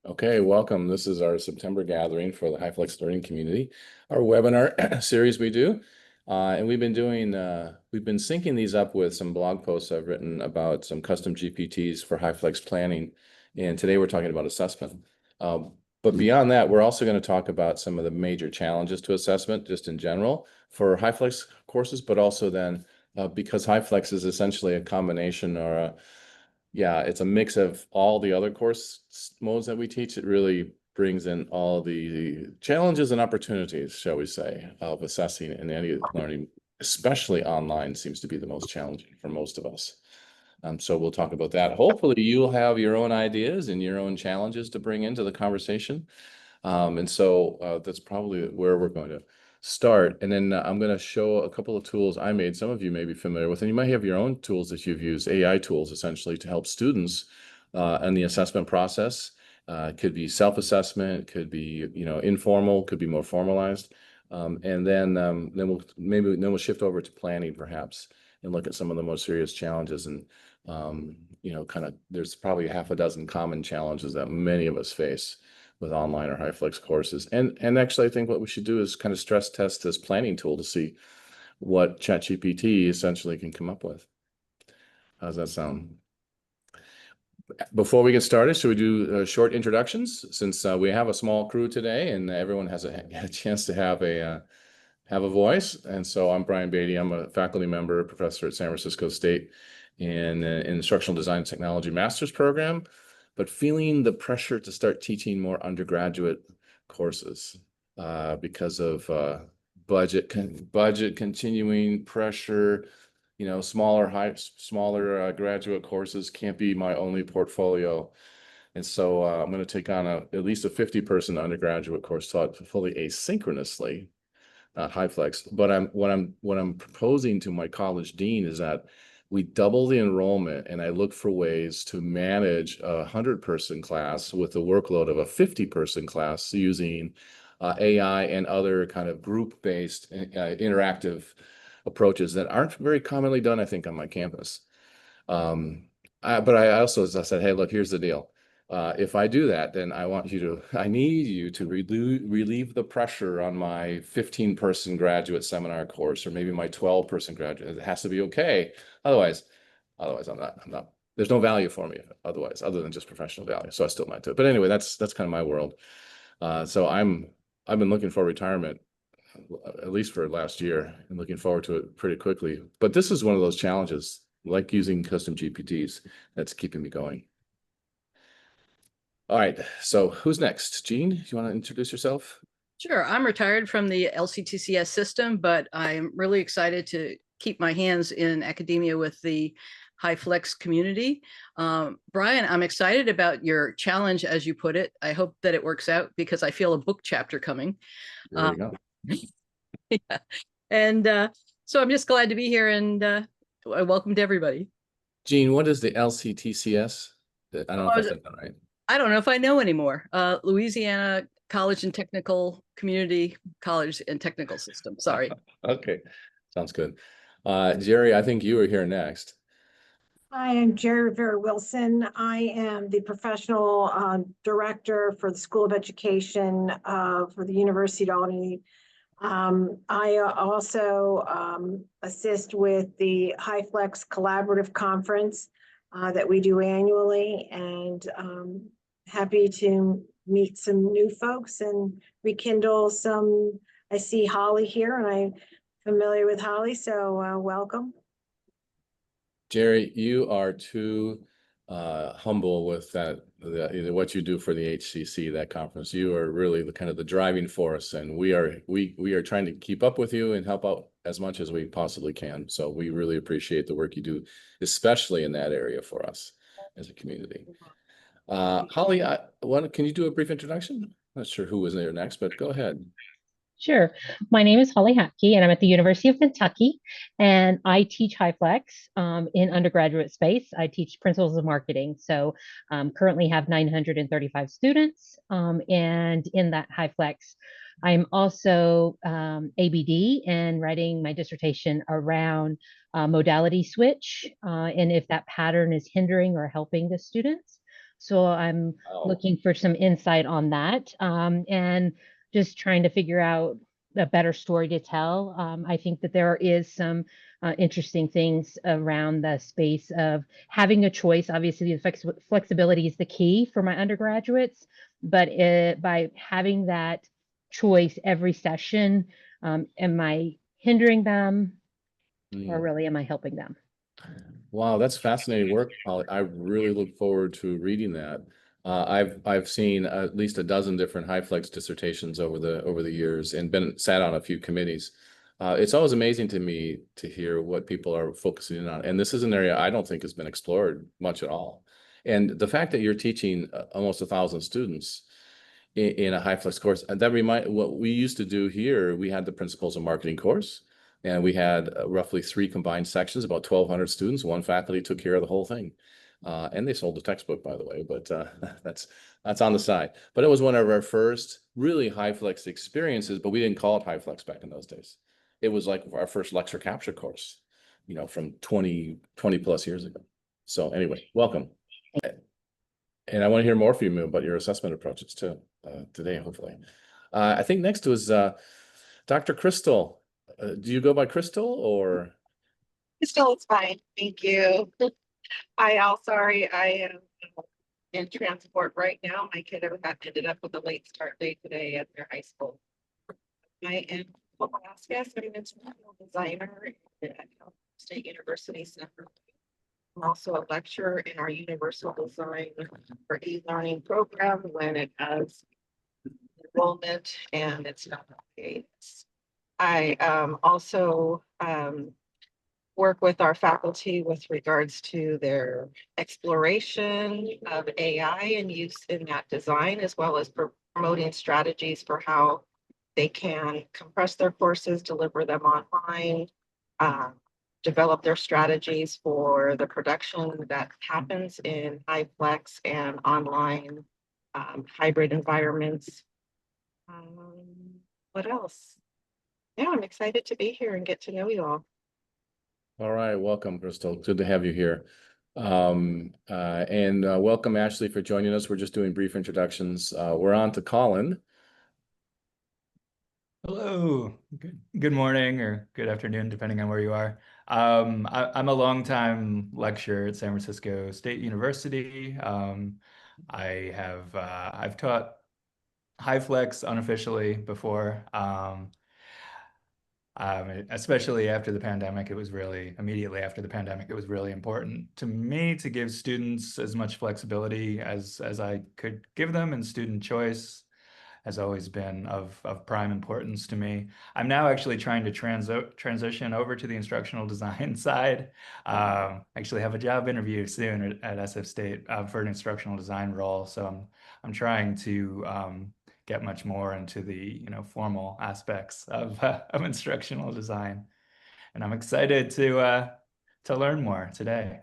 Okay, welcome. This is our September gathering for the HyFlex Learning Community, our webinar series we do. And we've been syncing these up with some blog posts I've written about some custom GPTs for HyFlex Planning. And today we're talking about assessment. But beyond that, we're also going to talk about some of the major challenges to assessment just in general for HyFlex courses, but also then because HyFlex is essentially a combination it's a mix of all the other course modes that we teach. It really brings in all the challenges and opportunities, shall we say, of assessing in any learning, especially online, seems to be the most challenging for most of us. So we'll talk about that. Hopefully you'll have your own ideas and your own challenges to bring into the conversation. And so that's probably where we're going to start. And then I'm going to show a couple of tools I made. Some of you may be familiar with, and you might have your own tools that you've used, AI tools essentially to help students in the assessment process. It could be self-assessment, could be informal, could be more formalized. And then we'll shift over to planning perhaps and look at some of the most serious challenges and there's probably half a dozen common challenges that many of us face with online or HyFlex courses. And actually, I think what we should do is kind of stress test this planning tool to see what ChatGPT essentially can come up with. How's that sound? Before we get started, should we do short introductions? Since we have a small crew today and everyone has a chance to have a voice. And so I'm Brian Beatty. I'm a faculty member, professor at San Francisco State in Instructional Design and Technology Master's Program, but feeling the pressure to start teaching more undergraduate courses because of budget continuing pressure. Smaller graduate courses can't be my only portfolio. And so I'm going to take on at least a 50-person undergraduate course taught fully asynchronously, not HyFlex. But what I'm proposing to my college dean is that we double the enrollment, and I look for ways to manage a 100-person class with the workload of a 50-person class using AI and other kind of group-based interactive approaches that aren't very commonly done, I think, on my campus. But I also, as I said, hey, look, here's the deal. If I do that, then I need you to relieve the pressure on my 15-person graduate seminar course, or maybe my 12-person graduate. It has to be okay. Otherwise I'm not, there's no value for me otherwise, other than just professional value. So I still might do it. But anyway, that's kind of my world. So I've been looking for retirement at least for last year and looking forward to it pretty quickly. But this is one of those challenges, like using custom GPTs, that's keeping me going. All right, so who's next? Jean, do you want to introduce yourself? Sure. I'm retired from the LCTCS system, but I'm really excited to keep my hands in academia with the HyFlex community. Brian, I'm excited about your challenge, as you put it. I hope that it works out because I feel a book chapter coming. There we go. Yeah. And so I'm just glad to be here, and welcome to everybody. Jean, what is the LCTCS? I don't know if I said that right. I don't know if I know anymore. Louisiana College and Technical Community College and Technical System. Sorry. Okay, sounds good. Jerry, I think you were here next. Hi, I'm Jerry Rivera Wilson. I am the professional director for the School of Education for the University of Albany. I also assist with the HyFlex Collaborative Conference that we do annually, and happy to meet some new folks and rekindle some. I see Holly here, and I'm familiar with Holly, so welcome. Jerry, you are too humble with what you do for the HCC, that conference. You are really the kind of the driving force, and we are trying to keep up with you and help out as much as we possibly can. So we really appreciate the work you do, especially in that area for us as a community. Holly, can you do a brief introduction? Not sure who was there next, but go ahead. Sure. My name is Holly Hapke, and I'm at the University of Kentucky, and I teach HyFlex in undergraduate space. I teach principles of marketing. So currently have 935 students, and in that HyFlex, I'm also ABD and writing my dissertation around modality switch, and if that pattern is hindering or helping the students. So I'm Wow. looking for some insight on that, and just trying to figure out a better story to tell. I think that there is some interesting things around the space of having a choice. Obviously, the flexibility is the key for my undergraduates, but by having that choice every session, am I hindering them, or Mm. really am I helping them? Wow, that's fascinating work, Holly. I really look forward to reading that. I've seen at least a dozen different HyFlex dissertations over the years and been sat on a few committees. It's always amazing to me to hear what people are focusing in on, and this is an area I don't think has been explored much at all. And the fact that you're teaching almost 1,000 students in a HyFlex course, that remind what we used to do here. We had the Principles of Marketing course. And we had roughly 3 combined sections, about 1,200 students. One faculty took care of the whole thing. And they sold the textbook, by the way, but that's on the side. But it was one of our first really HyFlex experiences, but we didn't call it HyFlex back in those days. It was like our first lecture capture course, from 20 plus years ago. So anyway, welcome. And I want to hear more from you about your assessment approaches too, today, hopefully. I think next was Dr. Crystal. Do you go by Crystal or? Still, it's fine. Thank you. Sorry, I am in transport right now. My kid ended up with a late start day today at their high school. I am Alaska, so I'm an instructional designer at Cal State University Center. I'm also a lecturer in our universal design for e-learning program when it has enrollment and it's not paid. I also work with our faculty with regards to their exploration of AI and use in that design, as well as promoting strategies for how they can compress their courses, deliver them online, develop their strategies for the production that happens in HyFlex and online hybrid environments. What else? Yeah, I'm excited to be here and get to know you all. All right, welcome, Crystal. Good to have you here. And welcome, Ashley, for joining us. We're just doing brief introductions. We're on to Colin. Hello, good morning or good afternoon, depending on where you are. I'm a longtime lecturer at San Francisco State University. I've taught HyFlex unofficially before. Especially after the pandemic, immediately after the pandemic, it was really important to me to give students as much flexibility as I could give them, and student choice has always been of prime importance to me. I'm now actually trying to transition over to the instructional design side. Actually have a job interview soon at SF State for an instructional design role. So I'm trying to get much more into the formal aspects of instructional design, and I'm excited to learn more today.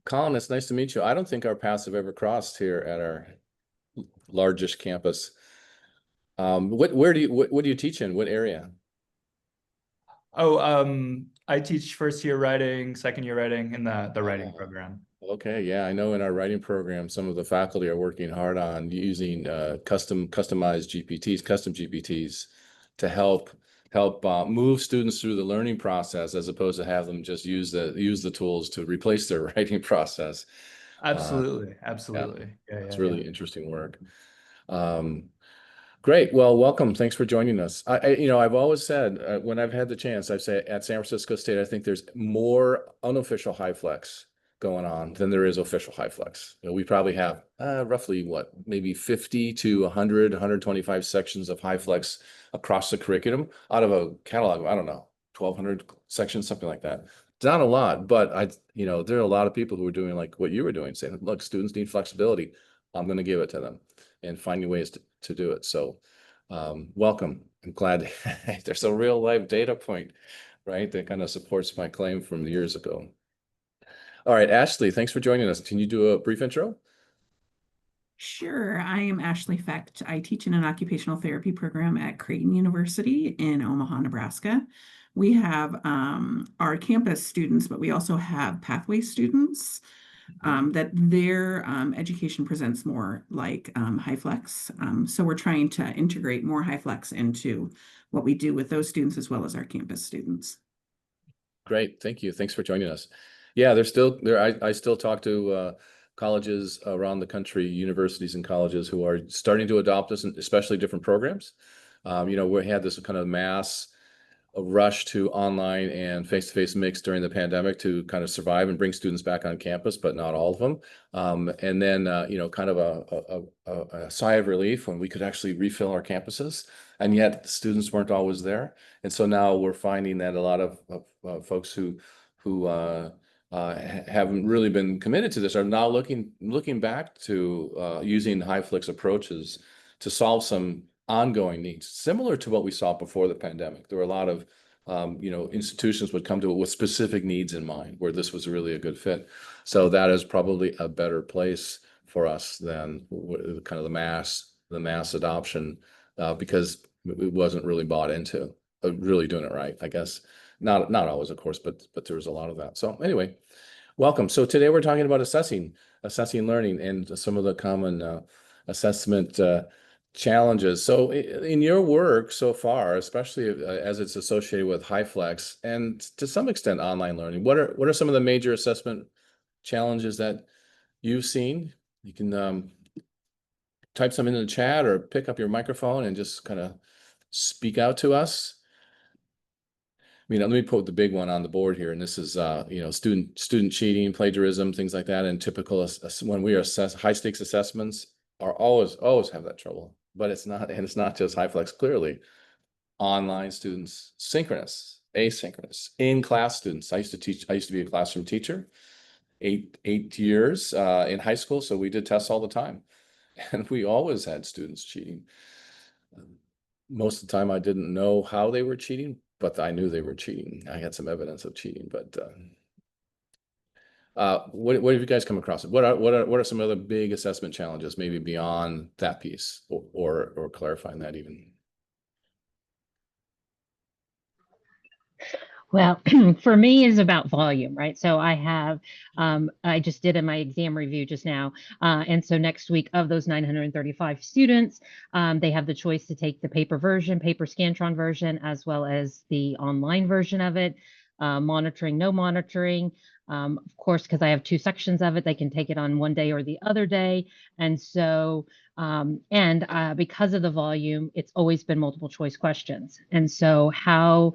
Colin, it's nice to meet you. I don't think our paths have ever crossed here at our largest campus. What do you teach in? What area? Oh, I teach first year writing, second year writing in the writing program. Okay, yeah, I know in our writing program, some of the faculty are working hard on using custom GPTs to help move students through the learning process, as opposed to have them just use the tools to replace their writing process. Absolutely. Yeah, it's really interesting work. Great. Well, welcome. Thanks for joining us. I've always said when I've had the chance, I've said at San Francisco State, I think there's more unofficial HyFlex going on than there is official HyFlex. We probably have roughly maybe 50 to 100, 125 sections of HyFlex across the curriculum out of a catalog of, I don't know, 1,200 sections, something like that. It's not a lot, but there are a lot of people who are doing like what you were doing, saying, look, students need flexibility. I'm going to give it to them and finding ways to do it. So welcome. I'm glad there's a real life data point, right? That kind of supports my claim from years ago. All right, Ashley, thanks for joining us. Can you do a brief intro? Sure. I am Ashley Fecht. I teach in an occupational therapy program at Creighton University in Omaha, Nebraska. We have our campus students, but we also have pathway students. that their education presents more like HyFlex. So we're trying to integrate more HyFlex into what we do with those students as well as our campus students. Great, thank you. Thanks for joining us. Yeah, there's still there. I still talk to colleges around the country, universities and colleges who are starting to adopt this, and especially different programs. You know, we had this kind of mass rush to online and face-to-face mix during the pandemic to kind of survive and bring students back on campus, but not all of them. And then, you know, kind of a sigh of relief when we could actually refill our campuses, and yet the students weren't always there. And so now we're finding that a lot of folks who haven't really been committed to this are now looking back to using HyFlex approaches to solve some ongoing needs, similar to what we saw before the pandemic. There were a lot of you know, institutions would come to it with specific needs in mind, where this was really a good fit. So that is probably a better place for us than kind of the mass adoption, because it wasn't really bought into really doing it right, I guess. Not always, of course, but there was a lot of that. So anyway, welcome. So today we're talking about assessing learning and some of the common assessment challenges. So in your work so far, especially as it's associated with HyFlex and to some extent online learning, what are some of the major assessment challenges that you've seen? You can type some in the chat or pick up your microphone and just kind of speak out to us. I mean, let me put the big one on the board here, and this is you know, student cheating, plagiarism, things like that. And typical when we assess high stakes assessments are always have that trouble. But it's not just HyFlex. Clearly, online students, synchronous, asynchronous, in-class students. I used to be a classroom teacher, eight years in high school, so we did tests all the time, and we always had students cheating. Most of the time, I didn't know how they were cheating, but I knew they were cheating. I had some evidence of cheating, but what have you guys come across? What are some other big assessment challenges, maybe beyond that piece, or clarifying that even? Well, for me is about volume, right? So I have, I just did my exam review just now. And so next week of those 935 students, they have the choice to take the paper Scantron version, as well as the online version of it, monitoring, no monitoring. Of course, because I have two sections of it, they can take it on one day or the other day. And so, because of the volume, it's always been multiple choice questions. And so how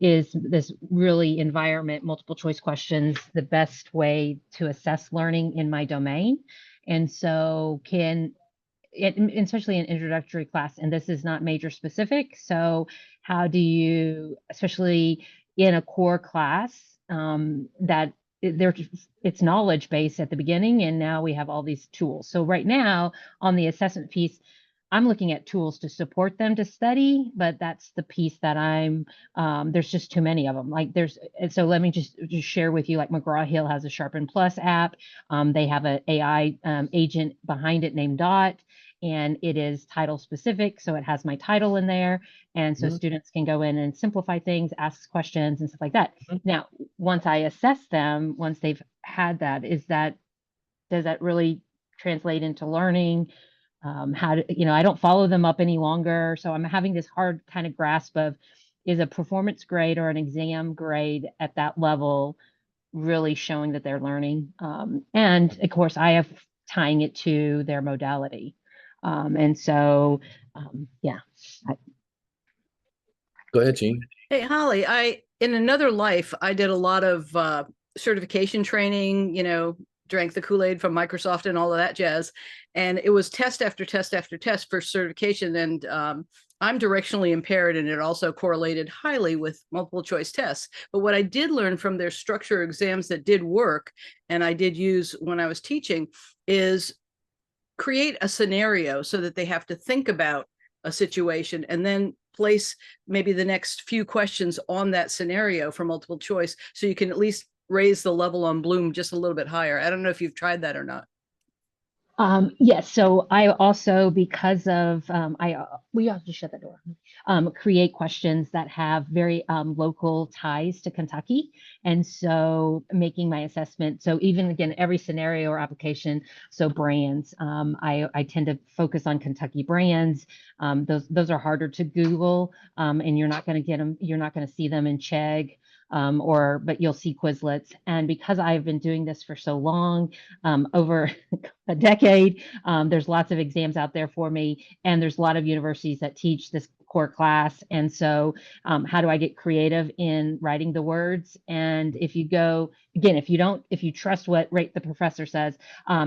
is this really environment, multiple choice questions, the best way to assess learning in my domain? And so especially in introductory class, and this is not major specific. So how do you, especially in a core class, that it's knowledge based at the beginning, and now we have all these tools. So right now on the assessment piece, I'm looking at tools to support them to study, but that's the piece that there's just too many of them. So let me just share with you, like McGraw-Hill has a Sharpen Plus app. They have an AI agent behind it named Dot, and it is title specific. So it has my title in there. And so students can go in and simplify things, ask questions and stuff like that. Now, once I assess them, once they've had that, does that really translate into learning? I don't follow them up any longer. So I'm having this hard kind of grasp of, is a performance grade or an exam grade at that level really showing that they're learning? And of course, I have tying it to their modality. And so, yeah. Go ahead, Jean. Hey, Holly, in another life, I did a lot of certification training, drank the Kool-Aid from Microsoft and all of that jazz. And it was test after test after test for certification. And I'm directionally impaired, and it also correlated highly with multiple choice tests. But what I did learn from their structure exams that did work, and I did use when I was teaching, is create a scenario so that they have to think about a situation and then place maybe the next few questions on that scenario for multiple choice, so you can at least raise the level on Bloom just a little bit higher. I don't know if you've tried that or not. Yes, so I also, because of we have to shut the door. Create questions that have very local ties to Kentucky, and so making my assessment. So even again, every scenario or application. So brands, I tend to focus on Kentucky brands. Those are harder to Google, and you're not going to get them. You're not going to see them in Chegg. But you'll see Quizlets. And because I've been doing this for so long, over a decade. There's lots of exams out there for me, and there's a lot of universities that teach this core class. And so, how do I get creative in writing the words? And if you go again, if you trust what the professor says,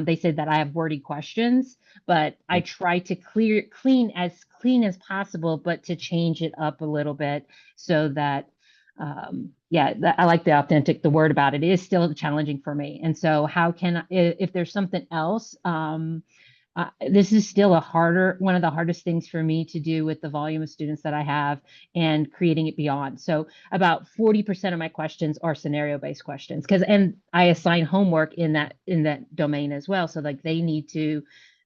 they said that I have wordy questions, but I try to clean as possible, but to change it up a little bit so that I like the word about it is still challenging for me. And so how can if there's something else, this is still one of the hardest things for me to do with the volume of students that I have and creating it beyond. So about 40% of my questions are scenario-based questions and I assign homework in that domain as well. So like they need to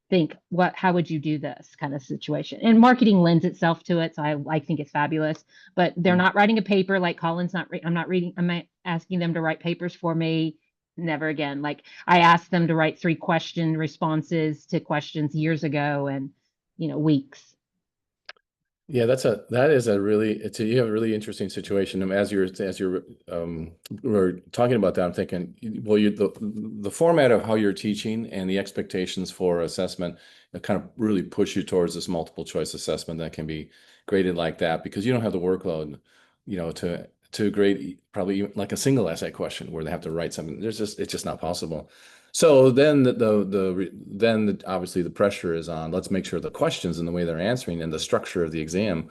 think how would you do this kind of situation, and marketing lends itself to it. So I think it's fabulous, but they're not writing a paper like I'm not asking them to write papers for me. Never again. Like I asked them to write 3 question responses to questions years ago and weeks. Yeah, you have a really interesting situation. As you're we're talking about that, I'm thinking, well, the format of how you're teaching and the expectations for assessment kind of really push you towards this multiple choice assessment that can be graded like that because you don't have the workload, to grade probably even like a single essay question where they have to write something. It's just not possible. So then obviously the pressure is on. Let's make sure the questions and the way they're answering and the structure of the exam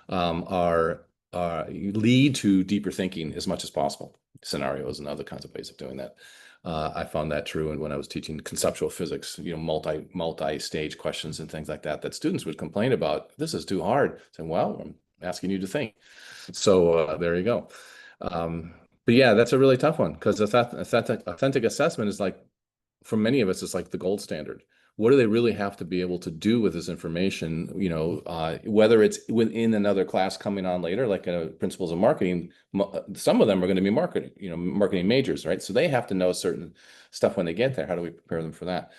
are lead to deeper thinking as much as possible. Scenarios and other kinds of ways of doing that. I found that true, and when I was teaching conceptual physics, multi-stage questions and things like that, that students would complain about. This is too hard. Saying, well, I'm asking you to think. So there you go. But yeah, that's a really tough one because authentic assessment is like, for many of us, it's like the gold standard. What do they really have to be able to do with this information? Whether it's within another class coming on later, like principles of marketing, some of them are going to be marketing majors, right? So they have to know certain stuff when they get there. How do we prepare them for that?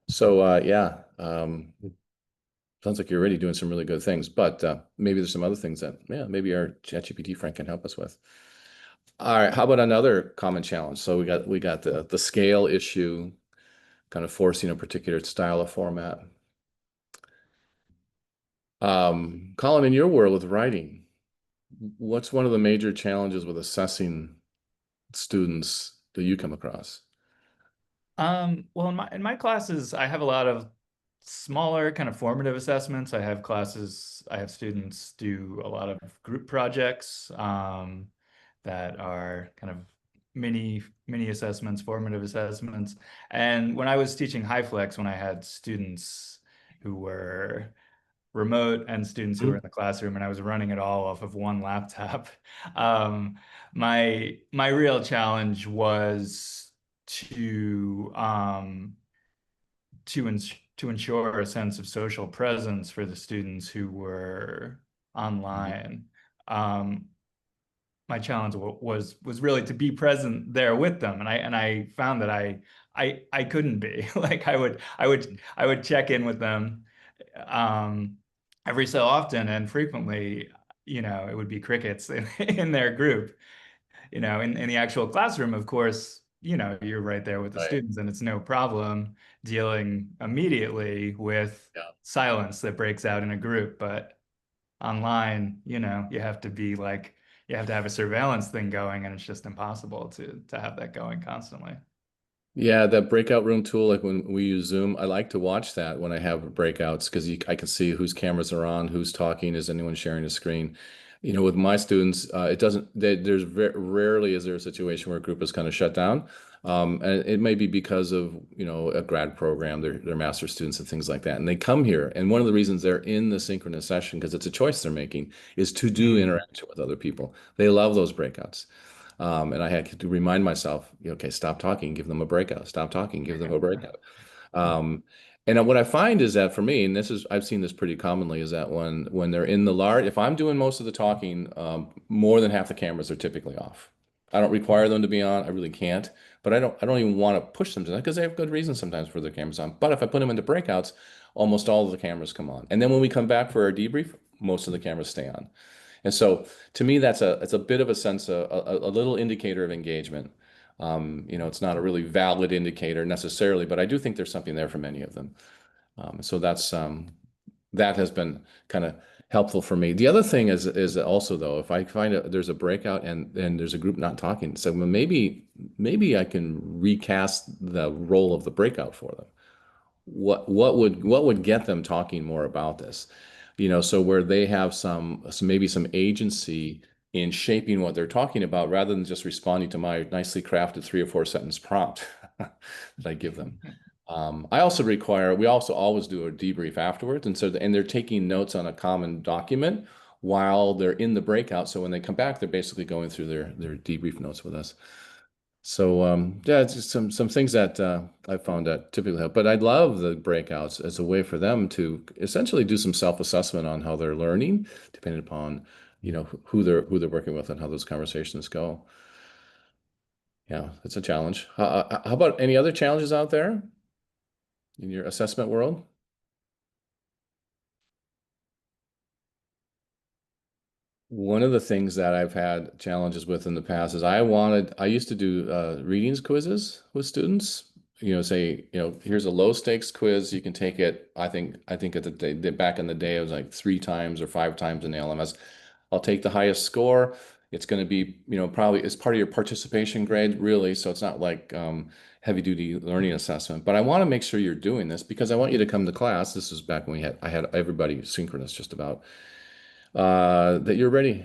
So sounds like you're already doing some really good things, but maybe there's some other things that, maybe our ChatGPT friend can help us with. All right, how about another common challenge? So we got the scale issue, kind of forcing a particular style of format. Colin, in your world with writing, what's one of the major challenges with assessing students that you come across? Well, in my classes, I have a lot of smaller kind of formative assessments. I have students do a lot of group projects that are kind of mini assessments, formative assessments. And when I was teaching HyFlex, when I had students who were remote and students who were in the classroom, and I was running it all off of one laptop, my real challenge was to ensure a sense of social presence for the students who were online. My challenge was really to be present there with them, and I found that I couldn't be. Like I would check in with them every so often, and frequently, it would be crickets in their group. In the actual classroom, of course, you're right there with the students, and it's no problem dealing immediately with silence that breaks out in a group. But online, you have to be like, you have to have a surveillance thing going, and it's just impossible to have that going constantly. Yeah, that breakout room tool, like when we use Zoom, I like to watch that when I have breakouts because I can see whose cameras are on, who's talking, is anyone sharing a screen. With my students, there's rarely is there a situation where a group is kind of shut down. And it may be because of, a grad program, they're master students and things like that. And they come here. And one of the reasons they're in the synchronous session, because it's a choice they're making, is to do interaction with other people. They love those breakouts. And I had to remind myself, okay, stop talking, give them a breakout. Stop talking, give them a breakout. And what I find is that for me, and I've seen this pretty commonly, is that when they're in the large, if I'm doing most of the talking, more than half the cameras are typically off. I don't require them to be on. I really can't, but I don't even want to push them to that because they have good reasons sometimes for their cameras on. But if I put them into breakouts, almost all of the cameras come on. And then when we come back for our debrief, most of the cameras stay on. And so to me, it's a bit of a sense of a little indicator of engagement. It's not a really valid indicator necessarily, but I do think there's something there for many of them. So that has been kind of helpful for me. The other thing is also though, if I find there's a breakout and there's a group not talking, so maybe I can recast the role of the breakout for them. What would get them talking more about this? So where they have maybe some agency in shaping what they're talking about rather than just responding to my nicely crafted 3 or 4 sentence prompt that I give them. We also always do a debrief afterwards. And they're taking notes on a common document while they're in the breakout. So when they come back, they're basically going through their debrief notes with us. So yeah, it's just some things that I found that typically help. But I love the breakouts as a way for them to essentially do some self-assessment on how they're learning, depending upon who they're working with and how those conversations go. Yeah, it's a challenge. How about any other challenges out there in your assessment world? One of the things that I've had challenges with in the past is I used to do readings quizzes with students. Say, here's a low stakes quiz. You can take it. I think at back in the day, it was like 3 times or 5 times in the LMS. I'll take the highest score. It's going to be, probably it's part of your participation grade, really. So it's not like heavy duty learning assessment. But I want to make sure you're doing this because I want you to come to class. This was back when I had everybody synchronous just about. That you're ready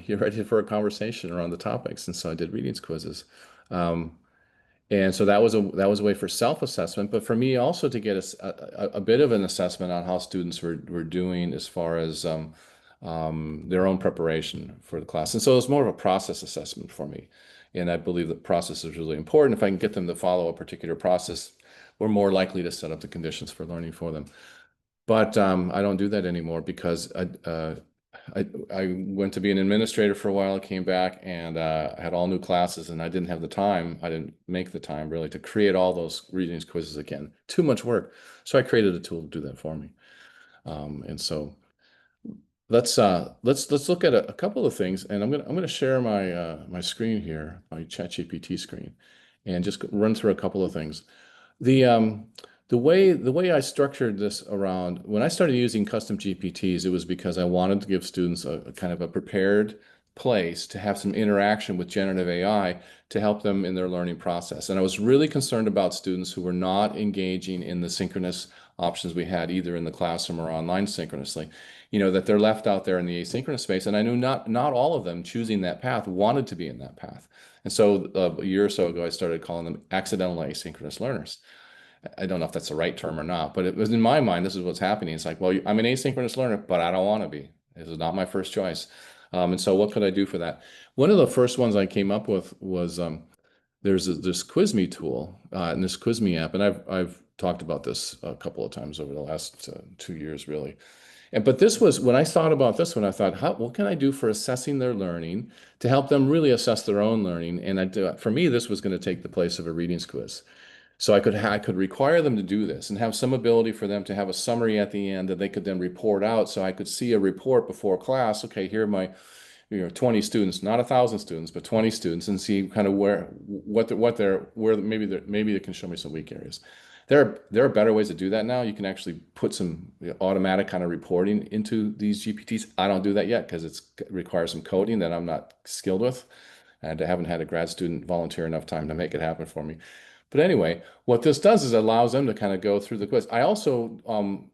for a conversation around the topics. And so I did readings quizzes. And so that was a way for self-assessment, but for me also to get a bit of an assessment on how students were doing as far as their own preparation for the class. And so it's more of a process assessment for me. And I believe that process is really important. If I can get them to follow a particular process, we're more likely to set up the conditions for learning for them. But I don't do that anymore because I went to be an administrator for a while, came back and had all new classes and I didn't have the time. I didn't make the time really to create all those readings quizzes again. Too much work. So I created a tool to do that for me. And so let's look at a couple of things and I'm gonna share my screen here, my ChatGPT screen, and just run through a couple of things. The way I structured this around when I started using custom GPTs, it was because I wanted to give students a kind of a prepared place to have some interaction with generative AI to help them in their learning process. And I was really concerned about students who were not engaging in the synchronous options we had either in the classroom or online synchronously, that they're left out there in the asynchronous space. And I knew not all of them choosing that path wanted to be in that path. And so a year or so ago, I started calling them accidental asynchronous learners. I don't know if that's the right term or not, but it was in my mind, this is what's happening. It's like, well, I'm an asynchronous learner, but I don't want to be. This is not my first choice. And so what could I do for that? One of the first ones I came up with was there's this QuizMe tool and this QuizMe app. And I've talked about this a couple of times over the last 2 years, really. But this was, when I thought about this one, I thought, what can I do for assessing their learning to help them really assess their own learning? And for me, this was going to take the place of a readings quiz. So I could require them to do this and have some ability for them to have a summary at the end that they could then report out. So I could see a report before class. Okay, here are my 20 students, not 1,000 students, but 20 students, and see kind of where maybe they can show me some weak areas. There are better ways to do that now. You can actually put some automatic kind of reporting into these GPTs. I don't do that yet because it requires some coding that I'm not skilled with, and I haven't had a grad student volunteer enough time to make it happen for me. But anyway, what this does is it allows them to kind of go through the quiz. I also,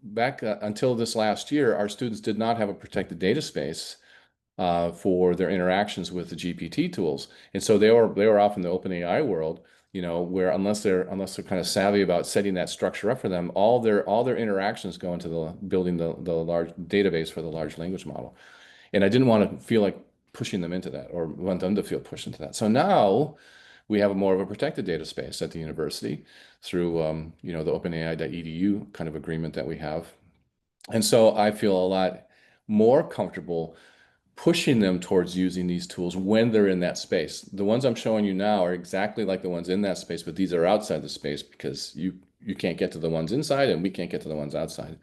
back until this last year, our students did not have a protected data space for their interactions with the GPT tools. And so they were off in the OpenAI world, where unless they're kind of savvy about setting that structure up for them, all their interactions go into the building the large database for the large language model. And I didn't want to feel like pushing them into that or want them to feel pushed into that. So now we have more of a protected data space at the university through, you know, the OpenAI.edu kind of agreement that we have. And so I feel a lot more comfortable pushing them towards using these tools when they're in that space. The ones I'm showing you now are exactly like the ones in that space, but these are outside the space because you can't get to the ones inside and we can't get to the ones outside.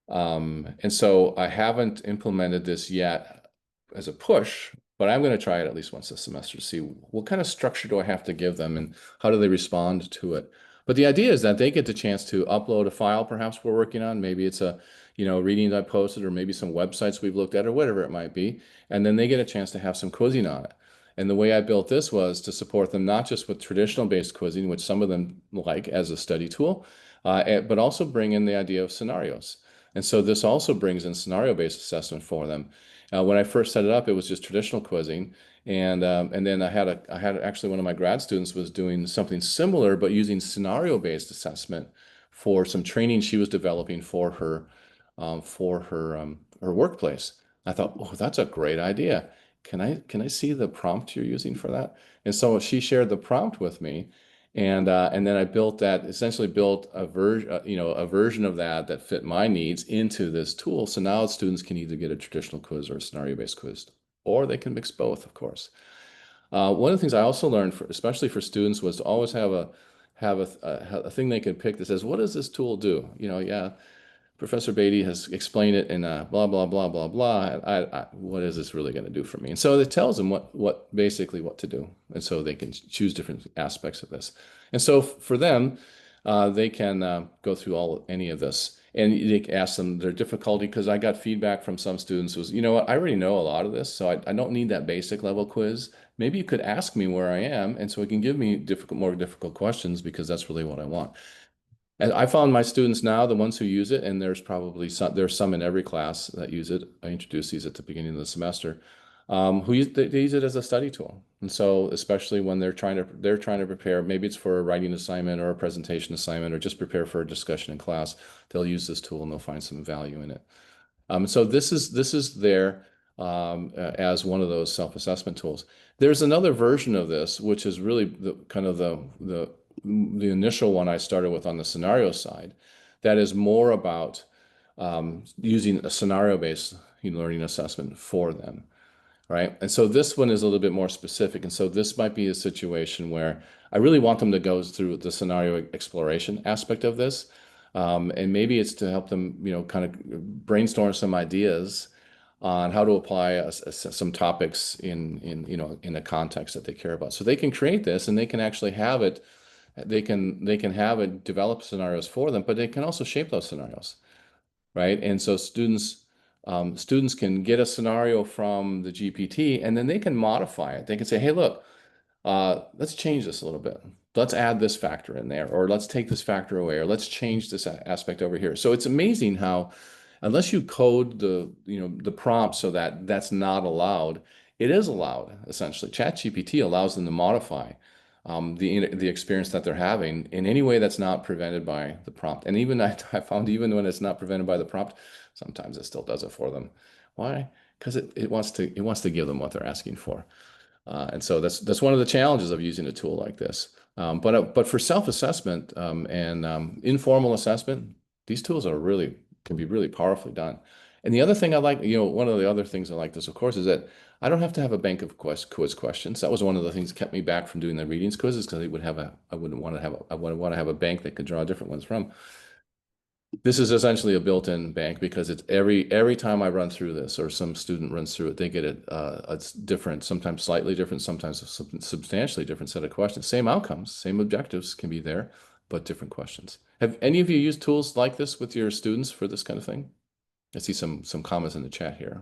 And so I haven't implemented this yet as a push, but I'm going to try it at least once this semester to see what kind of structure do I have to give them and how do they respond to it. But the idea is that they get the chance to upload a file perhaps we're working on. Maybe it's a, you know, reading that I posted, or maybe some websites we've looked at, or whatever it might be. And then they get a chance to have some quizzing on it. And the way I built this was to support them not just with traditional based quizzing, which some of them like as a study tool, but also bring in the idea of scenarios. And so this also brings in scenario-based assessment for them. When I first set it up, it was just traditional quizzing. And then I had actually one of my grad students was doing something similar, but using scenario-based assessment for some training she was developing for her workplace. I thought, oh, that's a great idea. Can I see the prompt you're using for that? And so she shared the prompt with me, and then I essentially built a version of that fit my needs into this tool. So now students can either get a traditional quiz or a scenario-based quiz, or they can mix both, of course. One of the things I also learned, especially for students, was to always have a thing they could pick that says, what does this tool do? You know, yeah, Professor Beatty has explained it in blah, blah, blah, blah, blah. What is this really going to do for me? And so it tells them basically what to do. And so they can choose different aspects of this. And so for them, they can go through any of this. And they ask them their difficulty, because I got feedback from some students was, you know what, I already know a lot of this, so I don't need that basic level quiz. Maybe you could ask me where I am, and so it can give me more difficult questions, because that's really what I want. And I found my students now, the ones who use it, and there's some in every class that use it. I introduced these at the beginning of the semester, they use it as a study tool. And so, especially when they're trying to prepare, maybe it's for a writing assignment or a presentation assignment, or just prepare for a discussion in class, they'll use this tool and they'll find some value in it. So this is there as one of those self-assessment tools. There's another version of this, which is really the initial one I started with on the scenario side, that is more about using a scenario-based learning assessment for them, right? And so this one is a little bit more specific. And so this might be a situation where I really want them to go through the scenario exploration aspect of this. And maybe it's to help them, kind of brainstorm some ideas on how to apply some topics in a context that they care about. So they can create this, and they can actually have it. They can have it develop scenarios for them, but they can also shape those scenarios, right? And so students can get a scenario from the GPT, and then they can modify it. They can say, hey, look, let's change this a little bit. Let's add this factor in there, or let's take this factor away, or let's change this aspect over here. So it's amazing how, unless you code the prompt so that that's not allowed, it is allowed, essentially. ChatGPT allows them to modify the experience that they're having in any way that's not prevented by the prompt. And even I found, even when it's not prevented by the prompt, sometimes it still does it for them. Why? Because it wants to give them what they're asking for. And so that's one of the challenges of using a tool like this. But for self-assessment and informal assessment, these tools can be really powerfully done. And the other thing I like, one of the other things I like this, of course, is that I don't have to have a bank of quiz questions. That was one of the things that kept me back from doing the readings quizzes, because I wouldn't want to have a bank that could draw different ones from. This is essentially a built-in bank, because it's every time I run through this, or some student runs through it, they get a different, sometimes slightly different, sometimes a substantially different set of questions. Same outcomes, same objectives can be there, but different questions. Have any of you used tools like this with your students for this kind of thing? I see some comments in the chat here.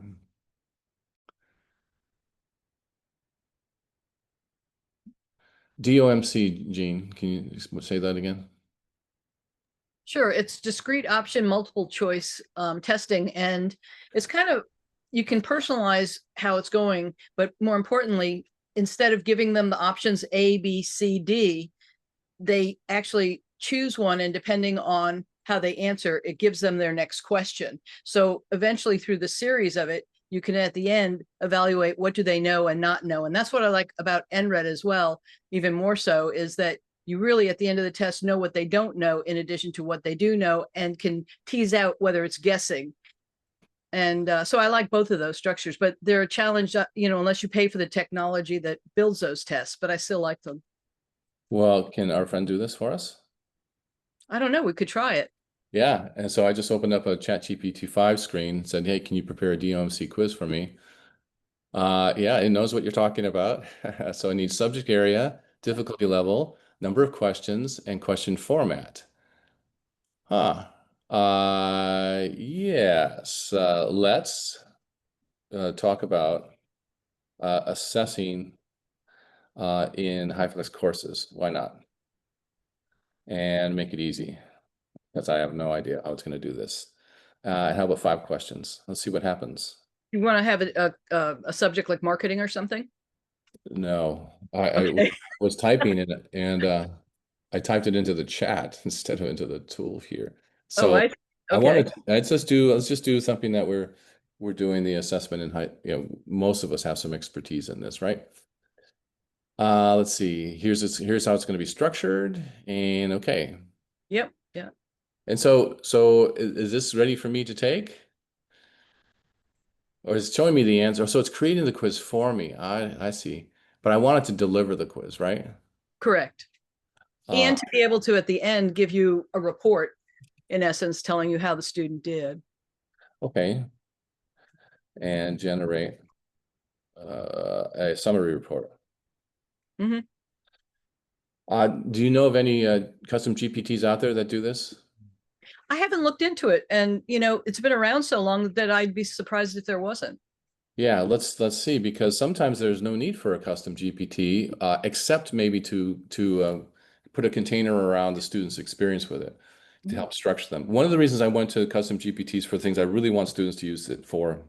DOMC, Jean, can you say that again? Sure, it's discrete option multiple choice testing, and it's kind of, you can personalize how it's going, but more importantly, instead of giving them the options A, B, C, D, they actually choose one, and depending on how they answer, it gives them their next question. So eventually, through the series of it, you can at the end evaluate what do they know and not know. And that's what I like about NRED as well, even more so, is that you really at the end of the test know what they don't know in addition to what they do know, and can tease out whether it's guessing. And so I like both of those structures, but they're a challenge, unless you pay for the technology that builds those tests, but I still like them. Well, can our friend do this for us? I don't know, we could try it. Yeah, and so I just opened up a ChatGPT 5 screen and said, hey, can you prepare a DOMC quiz for me? Yeah, it knows what you're talking about. So I need subject area, difficulty level, number of questions, and question format. Huh. Yes. Let's talk about assessing in HyFlex courses. Why not? And make it easy, because I have no idea how it's going to do this. How about 5 questions? Let's see what happens. You want to have a subject like marketing or something? No, I Okay. was typing it, and I typed it into the chat instead of into the tool here. Oh, So I okay. wanted, let's just do something that we're doing the assessment in high, most of us have some expertise in this, right? Let's see. Here's how it's going to be structured, and okay. Yep. Yeah. And so is this ready for me to take? Or is it showing me the answer? So it's creating the quiz for me. I see. But I want it to deliver the quiz, right? Correct. And to be able to, at the end, give you a report, in essence, telling you how the student did. Okay. And generate a summary report. Mm-hmm. Do you know of any custom GPTs out there that do this? I haven't looked into it, and it's been around so long that I'd be surprised if there wasn't. Yeah, let's see, because sometimes there's no need for a custom GPT, except maybe to put a container around the student's experience with it to help structure them. One of the reasons I went to custom GPTs for things I really want students to use it for,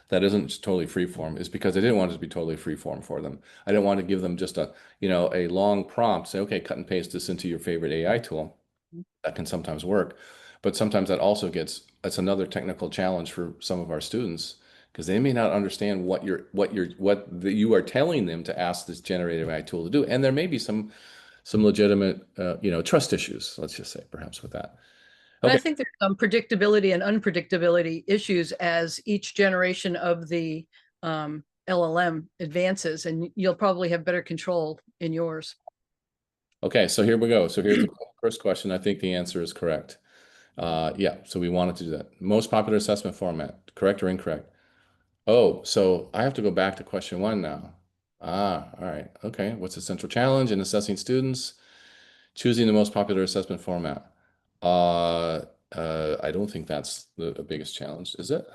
that isn't totally freeform, is because I didn't want it to be totally freeform for them. I didn't want to give them just a long prompt, say, okay, cut and paste this into your favorite AI tool. That can sometimes work, but sometimes that's another technical challenge for some of our students, because they may not understand what you are telling them to ask this generative AI tool to do, and there may be some legitimate trust issues, let's just say, perhaps, with that. I think there's some predictability and unpredictability issues as each generation of the LLM advances, and you'll probably have better control in yours. Okay, so here we go. So here's the first question. I think the answer is correct. Yeah, so we wanted to do that. Most popular assessment format, correct or incorrect? Oh, so I have to go back to question 1 now. All right. Okay. What's the central challenge in assessing students? Choosing the most popular assessment format. I don't think that's the biggest challenge, is it?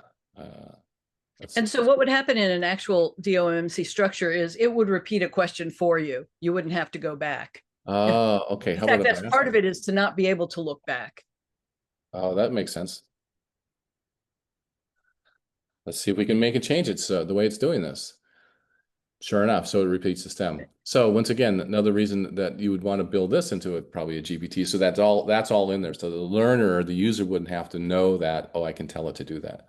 And so what would happen in an actual DOMC structure is it would repeat a question for you. You wouldn't have to go back. Okay. In fact, that's part of it, is to not be able to look back. Oh, that makes sense. Let's see if we can make it change it so the way it's doing this. Sure enough, so it repeats the stem. So once again, another reason that you would want to build this into probably a GPT, so that's all in there. So the learner, the user, wouldn't have to know that, oh, I can tell it to do that.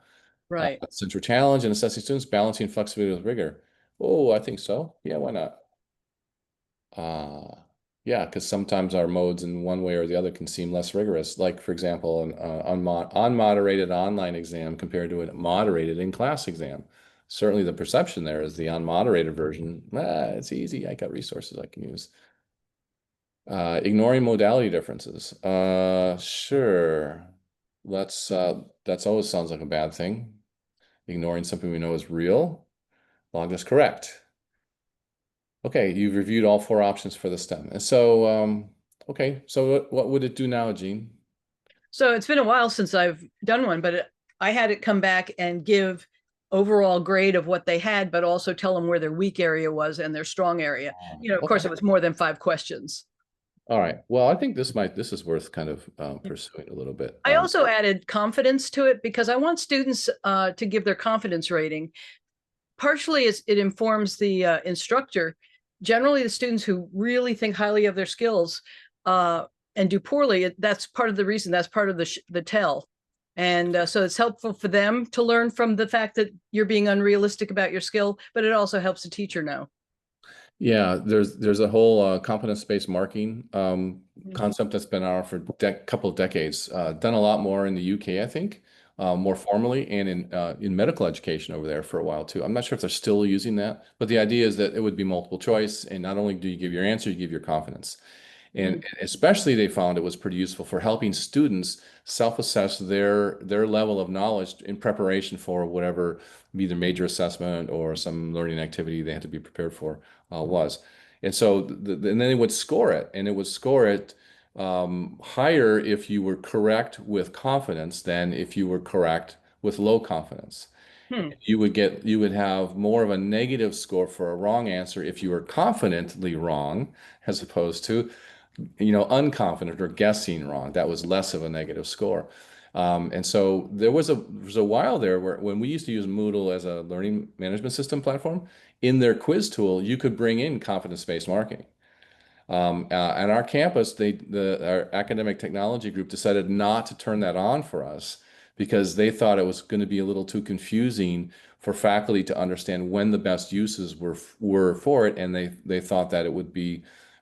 Right. Central challenge in assessing students, balancing flexibility with rigor. Oh, I think so. Yeah, why not? Yeah, because sometimes our modes in one way or the other can seem less rigorous. Like, for example, an unmoderated online exam compared to a moderated in-class exam. Certainly the perception there is the unmoderated version. It's easy. I got resources I can use. Ignoring modality differences. Sure. That's always sounds like a bad thing. Ignoring something we know is real. Long as correct. Okay, you've reviewed all 4 options for the STEM. And so, okay, so what would it do now, Jean? So it's been a while since I've done one, but I had it come back and give overall grade of what they had, but also tell them where their weak area was and their strong area. Of course, it was more than 5 questions. All right. Well, I think this is worth kind of pursuing a little bit. I also added confidence to it because I want students to give their confidence rating. Partially, it informs the instructor. Generally, the students who really think highly of their skills and do poorly, that's part of the reason. That's part of the tell. And so it's helpful for them to learn from the fact that you're being unrealistic about your skill, but it also helps the teacher know. Yeah, there's a whole competence-based marking Mhm. concept that's been around for a couple of decades. Done a lot more in the UK, I think, more formally, and in medical education over there for a while too. I'm not sure if they're still using that, but the idea is that it would be multiple choice, and not only do you give your answer, you give your confidence. And especially they found it was pretty useful for helping students self-assess their level of knowledge in preparation for whatever be the major assessment or some learning activity they had to be prepared for was. And so and then they would score it, and it would score it higher if you were correct with confidence than if you were correct with low confidence. Hmm. You would have more of a negative score for a wrong answer if you were confidently wrong, as opposed to unconfident or guessing wrong. That was less of a negative score. And so there was a while there where when we used to use Moodle as a learning management system platform, in their quiz tool, you could bring in confidence-based marking. At our campus, our academic technology group decided not to turn that on for us because they thought it was going to be a little too confusing for faculty to understand when the best uses were for it, and they thought that it would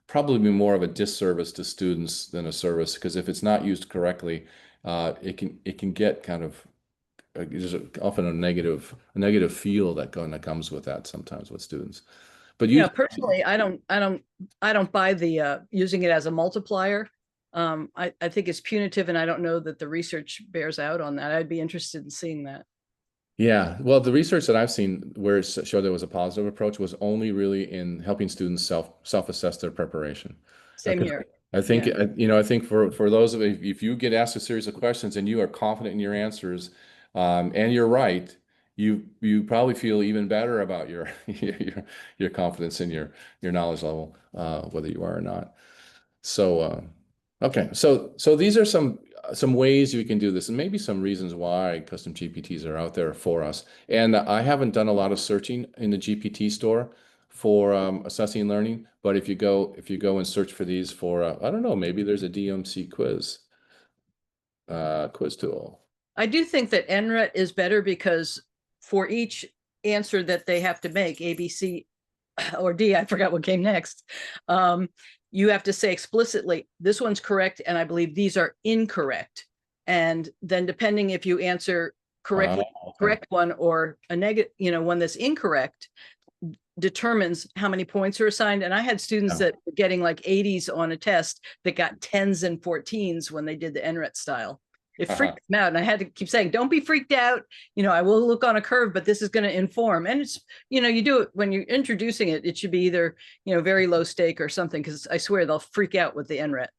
probably be more of a disservice to students than a service, because if it's not used correctly, it can get kind of there's often a negative feel that comes with that sometimes with students. But Yeah, personally, I don't buy the using it as a multiplier. I think it's punitive, and I don't know that the research bears out on that. I'd be interested in seeing that. Yeah, well, the research that I've seen where it showed there was a positive approach was only really in helping students self-assess their preparation. Same Because here. I think, Yeah. I think for those of you, if you get asked a series of questions and you are confident in your answers, and you're right, you probably feel even better about your your confidence in your knowledge level, whether you are or not. So, okay, so these are some ways you can do this, and maybe some reasons why custom GPTs are out there for us. And I haven't done a lot of searching in the GPT store for assessing learning, but if you go and search for these for I don't know, maybe there's a DMC quiz tool. I do think that NRET is better because for each answer that they have to make, A, B, C, or D, I forgot what came next. You have to say explicitly, this one's correct, and I believe these are incorrect. And then depending if you answer correctly, Okay. correct one, or a negative, one that's incorrect, determines how many points are assigned. And I had students that were getting like 80s on a test that got 10s and 14s when they did the NRET style. It freaked them out. And I had to keep saying, don't be freaked out. I will look on a curve, but this is going to inform. And it's, you do it when you're introducing it, it should be either, very low stake or something, because I swear they'll freak out with the NRET.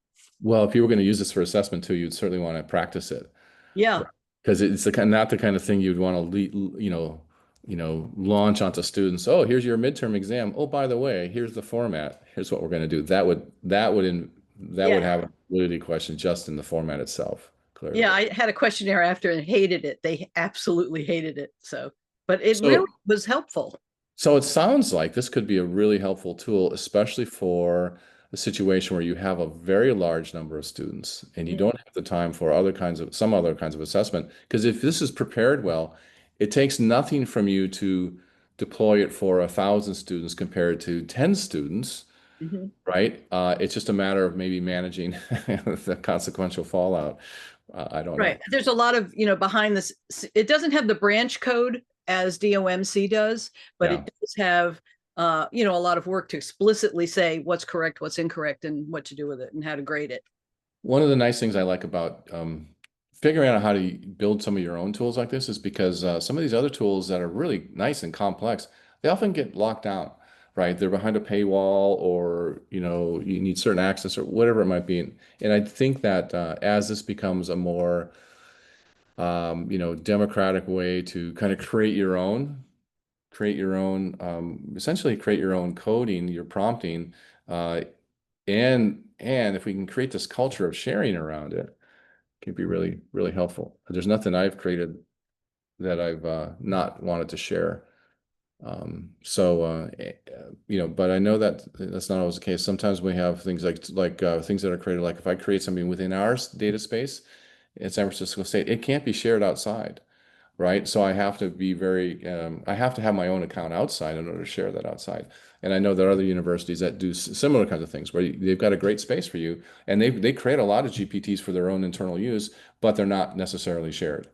Well, if you were going to use this for assessment too, you'd certainly want to practice it. Yeah. Because it's not the kind of thing you'd want to launch onto students. Oh, here's your midterm exam. Oh, by the way, here's the format. Here's what we're going to do. That would have a validity question just in the format itself. Clearly. Yeah, I had a questionnaire after and hated it. They absolutely hated it. But it really was helpful. So it sounds like this could be a really helpful tool, especially for a situation where you have a very large number of students and you don't have the time for some other kinds of assessment. Because if this is prepared well, it takes nothing from you to deploy it for 1,000 students compared to 10 students, right? It's just a matter of maybe managing the consequential fallout. I don't know. Right. There's a lot of, behind this. It doesn't have the branch code as DOMC does, but it does have, a lot of work to explicitly say what's correct, what's incorrect, and what to do with it and how to grade it. One of the nice things I like about figuring out how to build some of your own tools like this is because some of these other tools that are really nice and complex, they often get locked down, right? They're behind a paywall, or, you need certain access or whatever it might be. And I think that as this becomes a more, democratic way to kind of essentially create your own coding, your prompting, and if we can create this culture of sharing around it, it can be really, really helpful. There's nothing I've created that I've not wanted to share. But I know that that's not always the case. Sometimes we have things like things that are created, like if I create something within our data space, at San Francisco State, it can't be shared outside, right? So I have to be very, I have to have my own account outside in order to share that outside. And I know there are other universities that do similar kinds of things where they've got a great space for you, and they create a lot of GPTs for their own internal use, but they're not necessarily shared,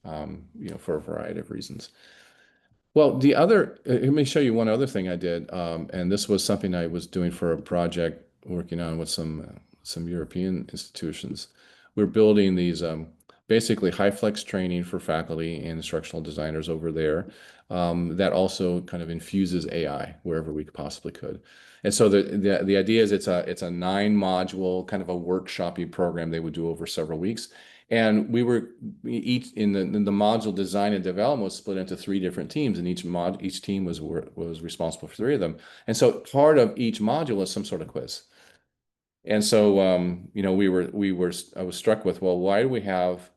for a variety of reasons. Well, let me show you one other thing I did, and this was something I was doing for a project working on with some European institutions. We're building these basically HyFlex training for faculty and instructional designers over there, that also kind of infuses AI wherever we possibly could. And so the idea is it's a 9-module kind of a workshopy program they would do over several weeks. And each in the module design and development was split into 3 different teams, and each team was responsible for 3 of them. And so part of each module was some sort of quiz. And so I was struck with, well, why do we have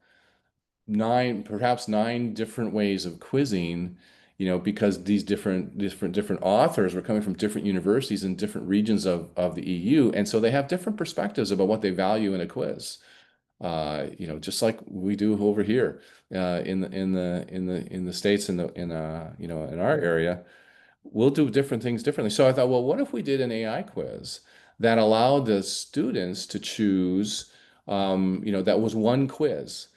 perhaps 9 different ways of quizzing? Because these different authors were coming from different universities in different regions of the EU, and so they have different perspectives about what they value in a quiz. Just like we do over here in the States, in our area, we'll do different things differently. So I thought, well, what if we did an AI quiz that allowed the students to choose, that was one quiz,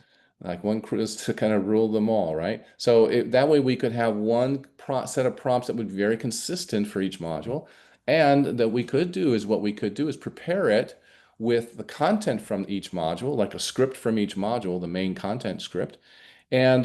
like one quiz to kind of rule them all, right? So that way we could have one set of prompts that would be very consistent for each module. And what we could do is prepare it with the content from each module, like a script from each module, the main content script, and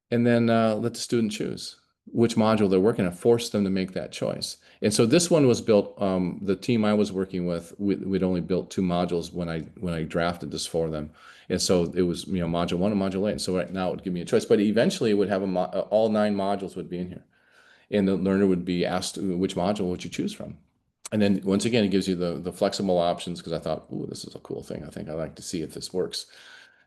then let the student choose which module they're working on, force them to make that choice. And so this one was built, the team I was working with, we'd only built 2 modules when I drafted this for them. And so it was, module 1 and module 8. And so right now it would give me a choice, but eventually it would have all 9 modules would be in here. And the learner would be asked, which module would you choose from? And then once again, it gives you the flexible options, because I thought, oh, this is a cool thing. I think I'd like to see if this works,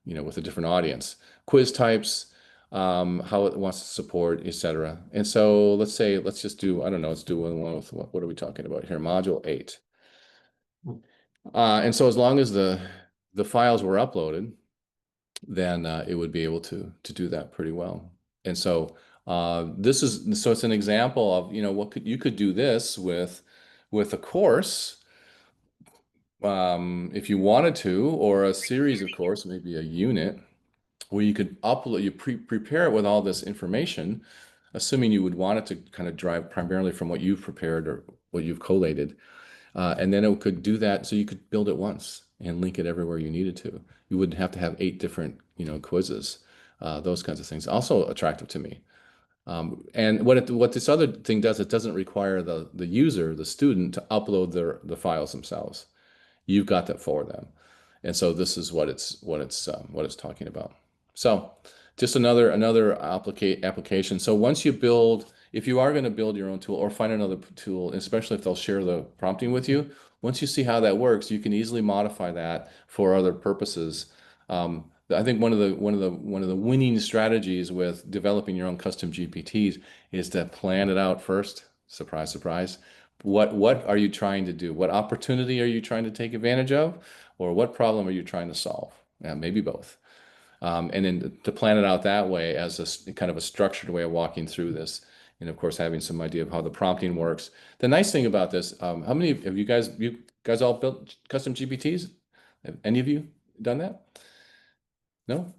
with a different audience. Quiz types, how it wants to support, etc. And so let's just do, I don't know, let's do one with, what are we talking about here? Module 8. And so as long as the files were uploaded, then it would be able to do that pretty well. And so it's an example of, you could do this with a course, if you wanted to, or a series of course, maybe a unit, where you could upload, prepare it with all this information, assuming you would want it to kind of drive primarily from what you've prepared or what you've collated. And then it could do that, so you could build it once and link it everywhere you needed to. You wouldn't have to have 8 different, quizzes, those kinds of things. Also attractive to me. And what this other thing does, it doesn't require the user, the student, to upload the files themselves. You've got that for them. And so this is what it's talking about. So just another application. So once you build, if you are going to build your own tool or find another tool, especially if they'll share the prompting with you, once you see how that works, you can easily modify that for other purposes. I think one of the winning strategies with developing your own custom GPTs is to plan it out first. Surprise, surprise. What are you trying to do? What opportunity are you trying to take advantage of? Or what problem are you trying to solve? Yeah, maybe both. And then to plan it out that way as a kind of a structured way of walking through this. And of course, having some idea of how the prompting works. The nice thing about this, how many of you guys all built custom GPTs? Have any of you done that? No?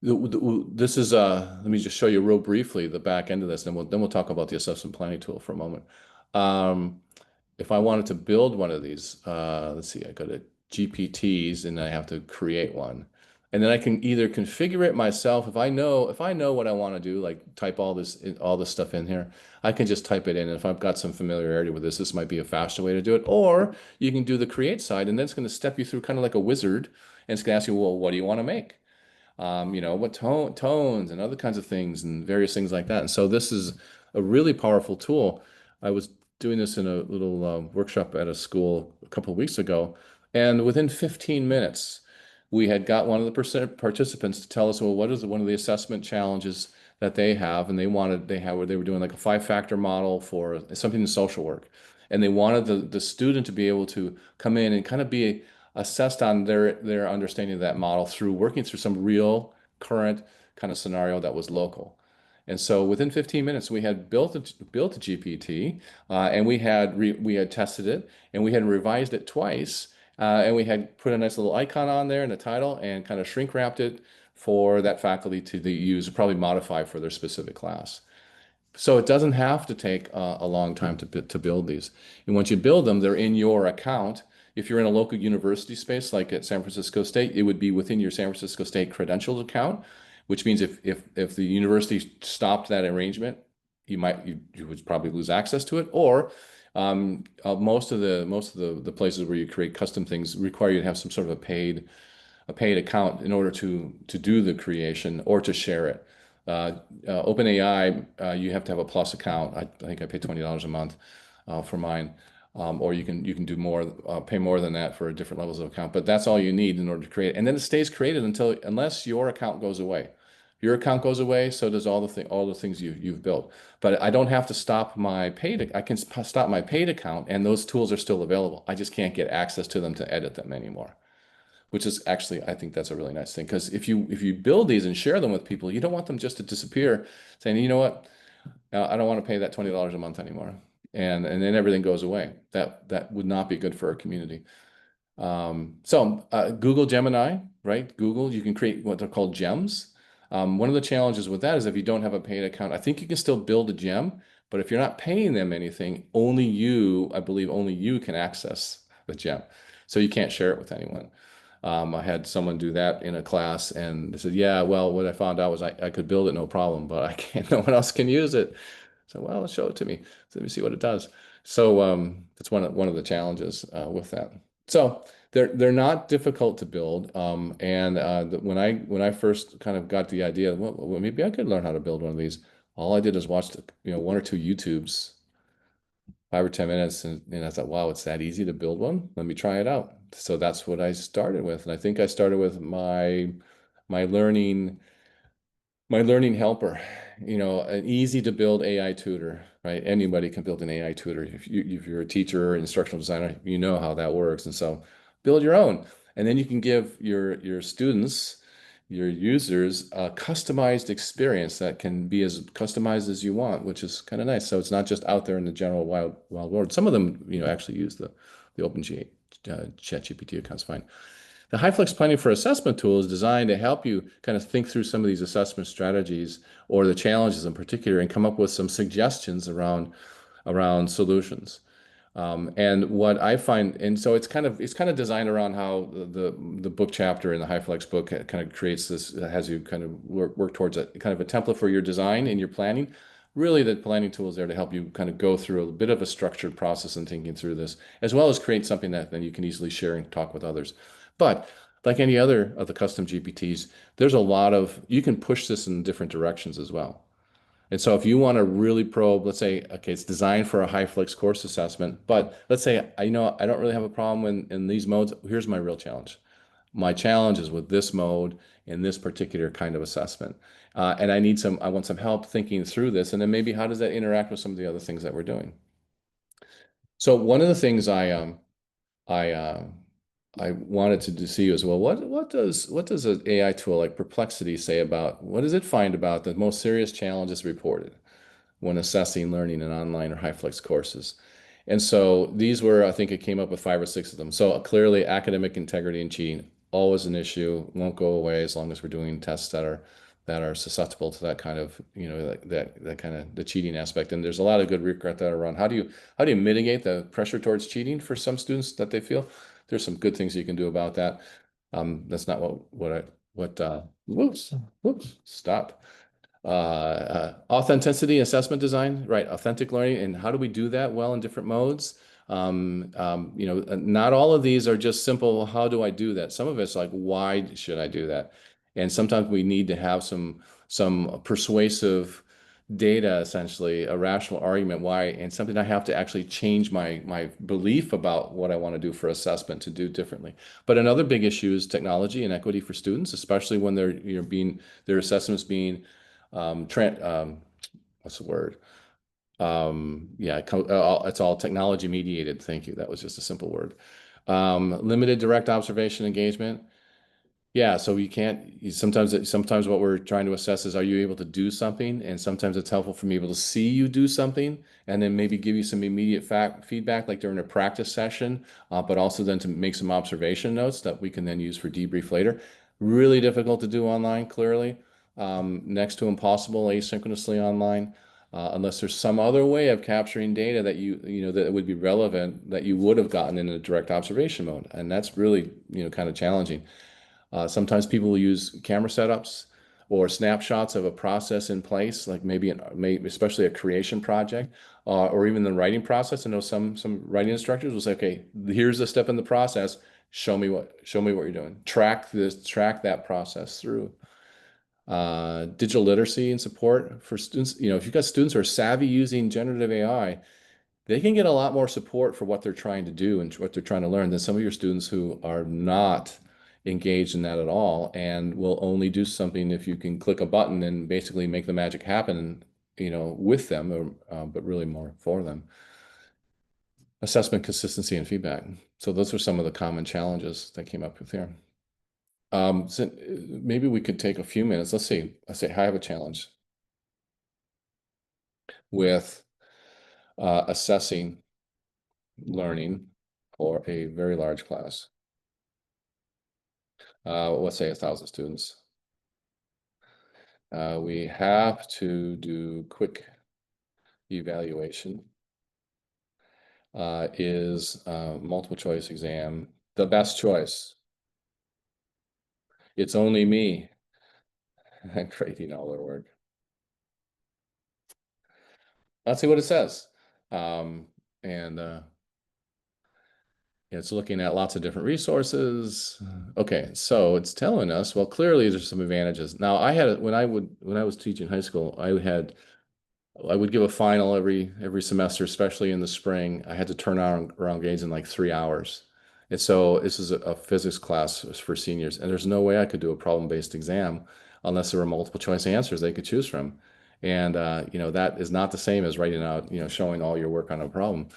This is, let me just show you real briefly the back end of this, and then we'll talk about the assessment planning tool for a moment. If I wanted to build one of these, let's see, I go to GPTs and I have to create one. And then I can either configure it myself. If I know what I want to do, like type all this stuff in here, I can just type it in. And if I've got some familiarity with this might be a faster way to do it. Or you can do the create side, and then it's going to step you through kind of like a wizard, and it's going to ask you, well, what do you want to make? What tones and other kinds of things and various things like that. And so this is a really powerful tool. I was doing this in a little workshop at a school a couple of weeks ago, and within 15 minutes, we had got one of the participants to tell us, well, what is one of the assessment challenges that they have, and they were doing like a 5-factor model for something in social work, and they wanted the student to be able to come in and kind of be assessed on their understanding of that model through working through some real current kind of scenario that was local. And so within 15 minutes, we had built a GPT, and we had tested it, and we had revised it twice, and we had put a nice little icon on there and a title, and kind of shrink wrapped it for that faculty to use, probably modify for their specific class. So it doesn't have to take a long time to build these. And once you build them, they're in your account. If you're in a local university space, like at San Francisco State, it would be within your San Francisco State credentials account, which means if the university stopped that arrangement, you would probably lose access to it. Or most of the places where you create custom things require you to have some sort of a paid account in order to do the creation or to share it. OpenAI, you have to have a Plus account. I think I pay $20 a month for mine, or you can do more, pay more than that for different levels of account. But that's all you need in order to create, and then it stays created unless your account goes away. Your account goes away, so does all the things you've built. But I don't have to stop my paid. I can stop my paid account, and those tools are still available. I just can't get access to them to edit them anymore. Which is actually, I think that's a really nice thing, because if you build these and share them with people, you don't want them just to disappear, saying, you know what, I don't want to pay that $20 a month anymore, and then everything goes away. That would not be good for our community. Google Gemini, right? Google, you can create what they're called gems. One of the challenges with that is if you don't have a paid account, I think you can still build a gem, but if you're not paying them anything, I believe only you can access the gem. So you can't share it with anyone. I had someone do that in a class, and they said, yeah, well, what I found out was I could build it no problem, but I can't, no one else can use it. So, well, show it to me. So let me see what it does. So that's one of the challenges with that. So they're not difficult to build. When I first kind of got the idea, well, maybe I could learn how to build one of these. All I did is watch one or two YouTubes, 5 or 10 minutes, and I thought, wow, it's that easy to build one. Let me try it out. So that's what I started with, and I think I started with my learning helper, an easy to build AI tutor, right? Anybody can build an AI tutor. If you're a teacher or instructional designer, you know how that works. And so build your own, and then you can give your students, your users, a customized experience that can be as customized as you want, which is kind of nice. So it's not just out there in the general wild world. Some of them, actually use the OpenAI ChatGPT accounts fine. The HyFlex Planning for Assessment tool is designed to help you kind of think through some of these assessment strategies or the challenges in particular, and come up with some suggestions around solutions. And what I find, and so it's kind of designed around how the book chapter in the HyFlex book kind of creates this, has you kind of work towards a kind of a template for your design and your planning. Really, the planning tool is there to help you kind of go through a bit of a structured process and thinking through this, as well as create something that then you can easily share and talk with others. But like any other of the custom GPTs, there's a lot of, you can push this in different directions as well. And so if you want to really probe, let's say, okay, it's designed for a HyFlex course assessment, but let's say, I don't really have a problem in these modes. Here's my real challenge. My challenge is with this mode in this particular kind of assessment. And I want some help thinking through this. And then maybe how does that interact with some of the other things that we're doing? So one of the things I wanted to see as well, what does an AI tool like Perplexity say about, what does it find about the most serious challenges reported when assessing learning in online or HyFlex courses? And so these were, I think it came up with 5 or 6 of them. So clearly academic integrity and cheating, always an issue, won't go away as long as we're doing tests that are susceptible to that kind of, that kind of the cheating aspect. And there's a lot of good research that around how do you mitigate the pressure towards cheating for some students that they feel. There's some good things you can do about that. That's not stop. Authenticity assessment design, right? Authentic learning, and how do we do that well in different modes? Not all of these are just simple, how do I do that? Some of it's like, why should I do that? And sometimes we need to have some persuasive data, essentially a rational argument why, and something I have to actually change my belief about what I want to do for assessment to do differently. But another big issue is technology and equity for students, especially when their assessments being what's the word? It's all technology mediated. Thank you. That was just a simple word. Limited direct observation engagement. Yeah, so you can't, sometimes what we're trying to assess is, are you able to do something? And sometimes it's helpful for me able to see you do something and then maybe give you some immediate feedback, like during a practice session, but also then to make some observation notes that we can then use for debrief later. Really difficult to do online, clearly. Next to impossible asynchronously online, unless there's some other way of capturing data that that would be relevant that you would have gotten in a direct observation mode. And that's really, kind of challenging. Sometimes people will use camera setups or snapshots of a process in place, like maybe especially a creation project, or even the writing process. I know some writing instructors will say, "Okay, here's the step in the process. Show me what you're doing. Track that process through." Digital literacy and support for students. If you've got students who are savvy using generative AI, they can get a lot more support for what they're trying to do and what they're trying to learn than some of your students who are not engaged in that at all and will only do something if you can click a button and basically make the magic happen, with them, but really more for them. Assessment, consistency, and feedback. So those are some of the common challenges that came up with here. So maybe we could take a few minutes. Let's see. I have a challenge with assessing learning for a very large class. Let's say 1,000 students. We have to do quick evaluation. Is multiple choice exam the best choice? It's only me creating all their work. Let's see what it says. And it's looking at lots of different resources. Okay, so it's telling us, well, clearly there's some advantages. Now, when I was teaching high school, I would give a final every semester, especially in the spring. I had to turn around grades in like 3 hours. And so this is a physics class for seniors, and there's no way I could do a problem-based exam unless there were multiple choice answers they could choose from. And that is not the same as writing out, showing all your work on a problem.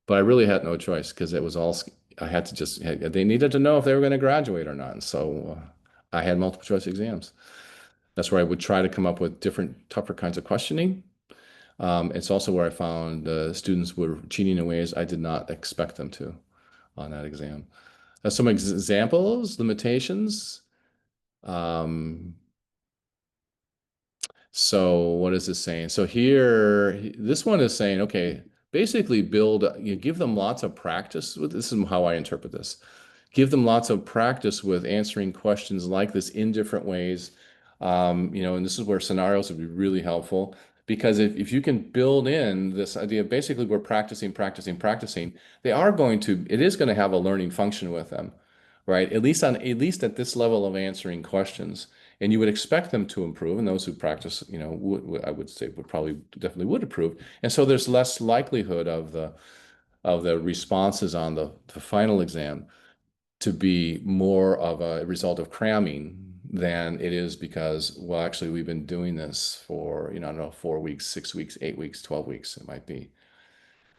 But I really had no choice because it was all, I had to just, they needed to know if they were going to graduate or not. And so I had multiple choice exams. That's where I would try to come up with different, tougher kinds of questioning. It's also where I found students were cheating in ways I did not expect them to on that exam. Some examples, limitations. So what is this saying? So here, this one is saying, okay, basically give them lots of practice with, this is how I interpret this. Give them lots of practice with answering questions like this in different ways. And this is where scenarios would be really helpful, because if you can build in this idea, basically we're practicing, it is going to have a learning function with them, right? At least at this level of answering questions. And you would expect them to improve, and those who practice, I would say definitely would improve. And so there's less likelihood of the responses on the final exam to be more of a result of cramming than it is because, well, actually we've been doing this for, I don't know, 4 weeks, 6 weeks, 8 weeks, 12 weeks, it might be.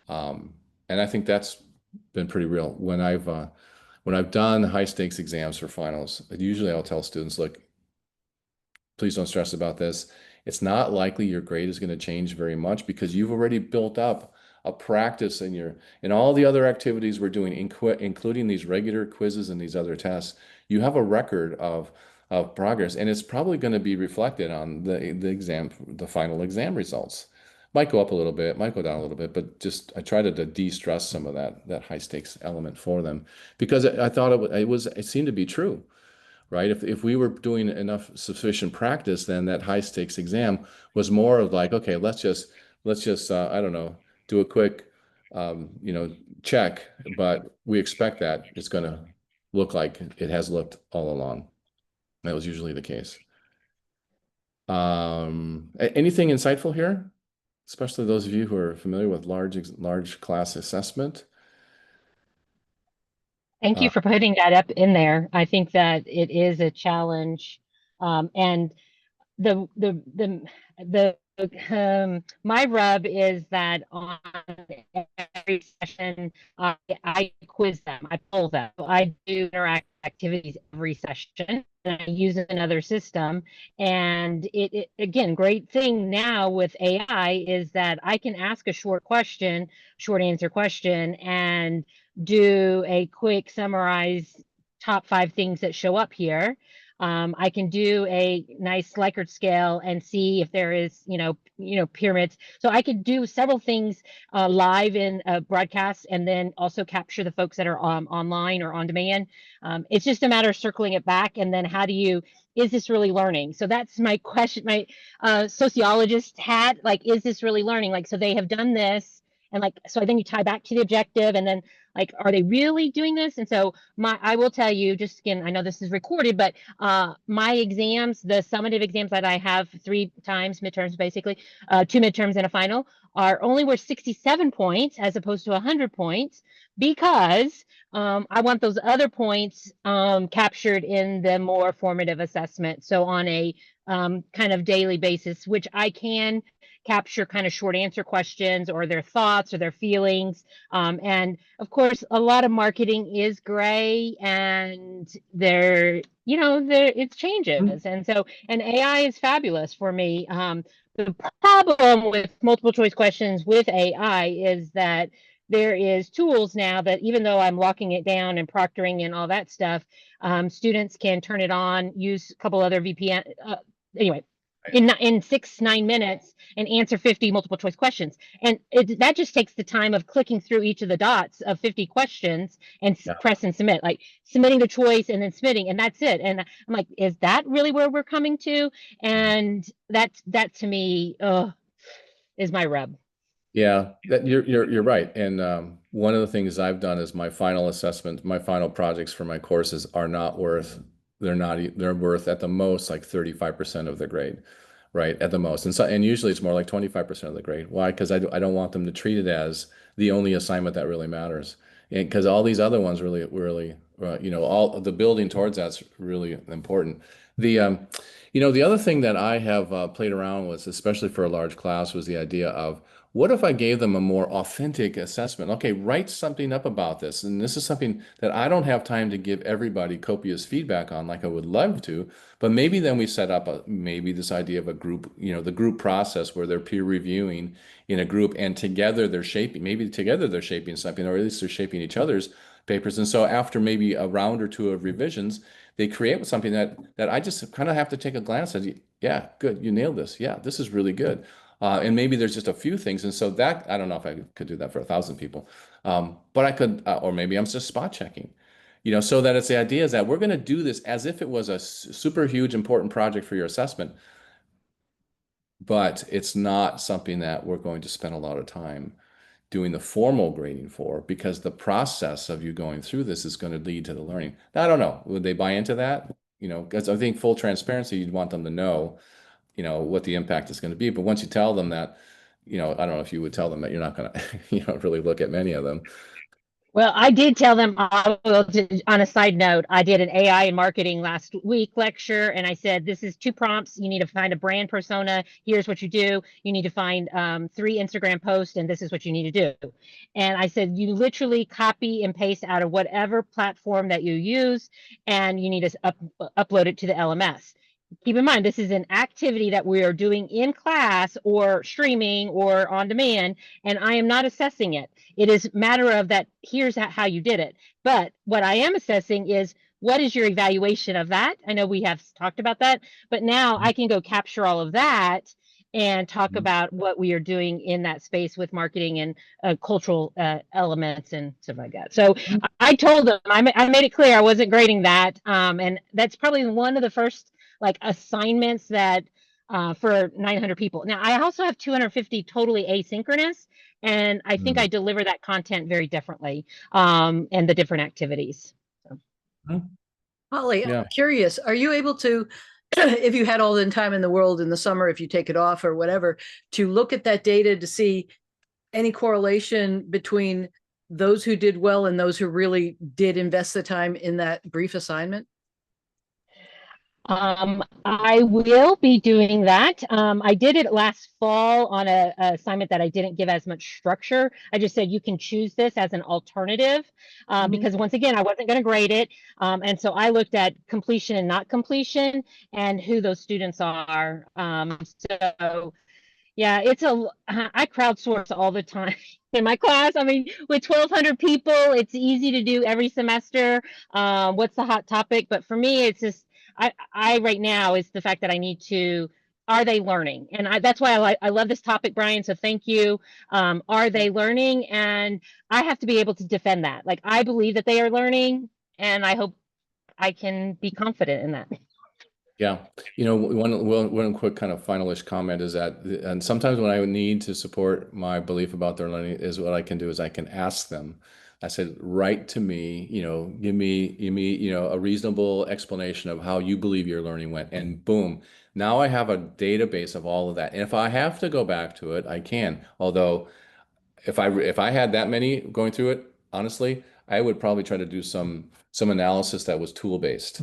And I think that's been pretty real. When I've done high stakes exams for finals, usually I'll tell students, look, please don't stress about this. It's not likely your grade is going to change very much because you've already built up a practice in all the other activities we're doing, including these regular quizzes and these other tests. You have a record of progress, and it's probably going to be reflected on the final exam results. Might go up a little bit, might go down a little bit, but just I try to de-stress some of that high stakes element for them because I thought it seemed to be true. Right? If we were doing enough sufficient practice, then that high stakes exam was more of like, okay, let's just I don't know, do a quick check, but we expect that it's going to look like it has looked all along. That was usually the case. Anything insightful here, especially those of you who are familiar with large class assessment? Thank you for putting that up in there. I think that it is a challenge, and the my rub is that on every session, I quiz them, I poll them. I do interactive activities every session, and I use another system. And it again, great thing now with AI is that I can ask a short answer question, and do a quick summarize top 5 things that show up here. I can do a nice Likert scale and see if there is, pyramids. So I could do several things live in a broadcast, and then also capture the folks that are online or on demand. It's just a matter of circling it back, and then is this really learning? So that's my question, my sociologist hat, like, is this really learning? Like, so they have done this, and like, so then you tie back to the objective, and then like, are they really doing this? And so I will tell you, just again, I know this is recorded, but my exams, the summative exams that I have 3 times, midterms basically, 2 midterms and a final, are only worth 67 points as opposed to 100 points, because I want those other points captured in the more formative assessment. So on a kind of daily basis, which I can capture kind of short answer questions or their thoughts or their feelings. And of course, a lot of marketing is gray, and it changes. And so, and AI is fabulous for me. The problem with multiple choice questions with AI is that there is tools now that, even though I'm locking it down and proctoring and all that stuff, students can turn it on, use a couple other VPN. Anyway, in 6-9 minutes, and answer 50 multiple choice questions. And that just takes the time of clicking through each of the dots of 50 questions and press and submit, like submitting the choice and then submitting, and that's it. And I'm like, is that really where we're coming to? And that to me is my rub. Yeah, you're right. And one of the things I've done is my final assessment, my final projects for my courses are not worth, they're worth at the most like 35% of the grade, right? At the most. And usually it's more like 25% of the grade. Why? Because I don't want them to treat it as the only assignment that really matters. And because all these other ones really, all the building towards that's really important. The other thing that I have played around with, especially for a large class, was the idea of, what if I gave them a more authentic assessment? Okay, write something up about this. And this is something that I don't have time to give everybody copious feedback on like I would love to, but maybe then we set up maybe this idea of a group, the group process where they're peer reviewing in a group, and together they're shaping something, or at least they're shaping each other's papers. And so after maybe a round or 2 of revisions, they create something that I just kind of have to take a glance at. Yeah, good, you nailed this. Yeah, this is really good. And maybe there's just a few things. And so that, I don't know if I could do that for 1,000 people, but I could, or maybe I'm just spot checking, so that it's the idea is that we're going to do this as if it was a super huge important project for your assessment, but it's not something that we're going to spend a lot of time doing the formal grading for, because the process of you going through this is going to lead to the learning. Now, I don't know, would they buy into that? Because I think full transparency, you'd want them to know what the impact is going to be. But once you tell them that, I don't know if you would tell them that you're not going to, really look at many of them. Well, I did tell them, on a side note, I did an AI and marketing last week lecture, and I said, this is 2 prompts. You need to find a brand persona. Here's what you do. You need to find 3 Instagram posts, and this is what you need to do. And I said, you literally copy and paste out of whatever platform that you use, and you need to upload it to the LMS. Keep in mind, this is an activity that we are doing in class or streaming or on demand, and I am not assessing it. It is a matter of that, here's how you did it. But what I am assessing is, what is your evaluation of that? I know we have talked about that, but now I can go capture all of that and talk about what we are doing in that space with marketing and cultural elements and stuff like that. So I told them, I made it clear I wasn't grading that. And that's probably one of the first assignments that for 900 people. Now, I also have 250 totally asynchronous, and I think I deliver that content very differently, and the different activities. So. Holly, I'm curious, are you able to, if you had all the time in the world in the summer, if you take it off or whatever, to look at that data to see any correlation between those who did well and those who really did invest the time in that brief assignment? I will be doing that. I did it last fall on a assignment that I didn't give as much structure. I just said you can choose this as an alternative because once again, I wasn't going to grade it. And so I looked at completion and not completion and who those students are. So yeah, I crowdsource all the time in my class. I mean, with 1,200 people, it's easy to do every semester. What's the hot topic? But for me, it's just, I right now is the fact that I need to, are they learning? And that's why I love this topic, Brian. So thank you. Are they learning? And I have to be able to defend that. Like, I believe that they are learning, and I hope I can be confident in that. Yeah, one quick kind of finalish comment is that, and sometimes when I need to support my belief about their learning, is what I can do is I can ask them. I said, write to me, give me, a reasonable explanation of how you believe your learning went, and boom, now I have a database of all of that. And if I have to go back to it, I can. Although, if I had that many going through it, honestly, I would probably try to do some analysis that was tool based,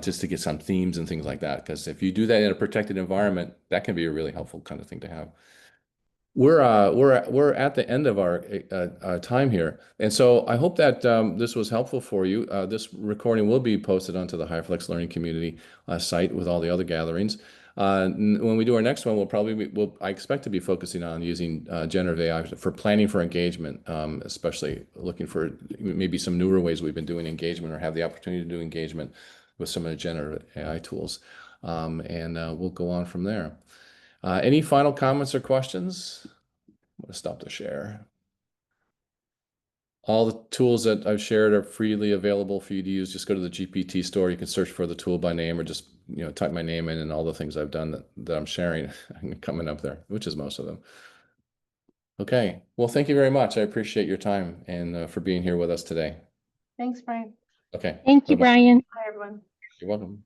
just to get some themes and things like that. Because if you do that in a protected environment, that can be a really helpful kind of thing to have. We're at the end of our time here, and so I hope that this was helpful for you. This recording will be posted onto the HyFlex Learning Community site with all the other gatherings. When we do our next one, I expect to be focusing on using generative AI for planning for engagement, especially looking for maybe some newer ways we've been doing engagement or have the opportunity to do engagement with some of the generative AI tools, and we'll go on from there. Any final comments or questions? I'm going to stop the share. All the tools that I've shared are freely available for you to use. Just go to the GPT store. You can search for the tool by name, or just type my name in, and all the things I've done that I'm sharing coming up there, which is most of them. Okay. Well, thank you very much. I appreciate your time and for being here with us today. Thanks, Brian. Okay. Thank you, Bye-bye. Brian. Hi, everyone. You're welcome.